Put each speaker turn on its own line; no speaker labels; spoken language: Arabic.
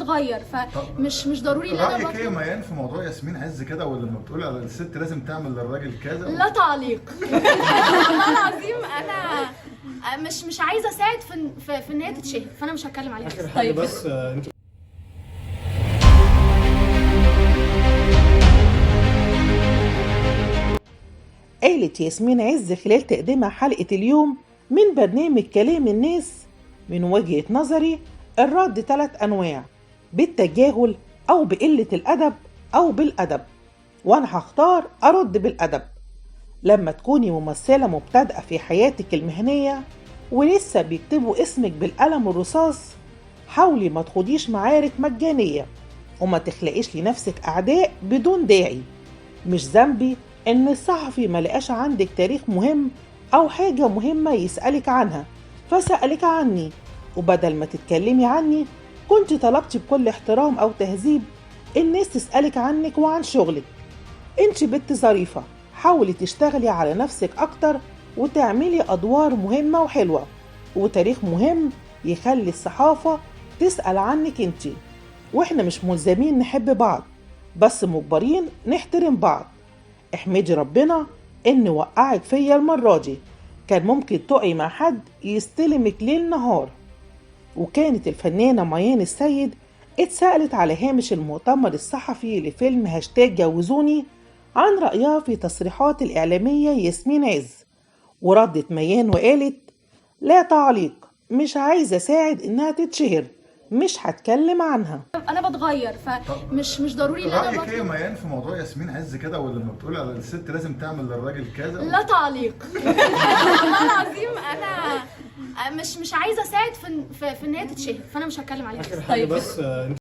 بتغير، فمش ضروري ان انا
رأيك ايه يا
بطلب.
ميان في موضوع ياسمين عز كده، ولما بتقول على الست لازم تعمل للراجل كذا
لا تعليق. والله العظيم انا مش عايزه اساعد في ان هي تتشهر، فانا مش هتكلم عليها.
اخر حاجه بس انت
قالت ياسمين عز خلال تقديمها حلقة اليوم من برنامج كلام الناس: من وجهة نظري الرد 3 أنواع: بالتجاهل أو بقلة الأدب أو بالأدب، وأنا هختار أرد بالأدب. لما تكوني ممثلة مبتدئة في حياتك المهنية ولسه بيكتبوا اسمك بالقلم الرصاص، حاولي ما تخوضيش معارك مجانية وما تخلقيش لنفسك أعداء بدون داعي. مش ذنبي إن الصحفي ملقاش عندك تاريخ مهم أو حاجة مهمة يسألك عنها فسألك عني، وبدل ما تتكلمي عني كنت طلبتي بكل احترام أو تهذيب الناس تسألك عنك وعن شغلك. انت بنت ظريفة، حاولي تشتغلي على نفسك أكتر وتعملي أدوار مهمة وحلوة وتاريخ مهم يخلي الصحافة تسأل عنك انت. واحنا مش ملزمين نحب بعض، بس مجبرين نحترم بعض. احمدي ربنا ان وقعك فيا المرة دي، كان ممكن تقعي مع حد يستلمك ليل نهار. وكانت الفنانة ميان السيد اتسألت على هامش المؤتمر الصحفي لفيلم هاشتاج جوزوني عن رأيها في تصريحات الإعلامية ياسمين عز، وردت ميان وقالت: لا تعليق، مش عايزة أساعد إنها تتشهر، مش هتكلم عنها.
انا بتغير، فمش ضروري ان انا
رأيك ايه يا
بطلب.
ميان في موضوع ياسمين عز كده، ولما بتقول على الست لازم تعمل للراجل كذا
لا تعليق. والله العظيم انا مش عايزه اساعد في ان هي تتشهر، فانا مش هتكلم عليها.
اخر حاجه بس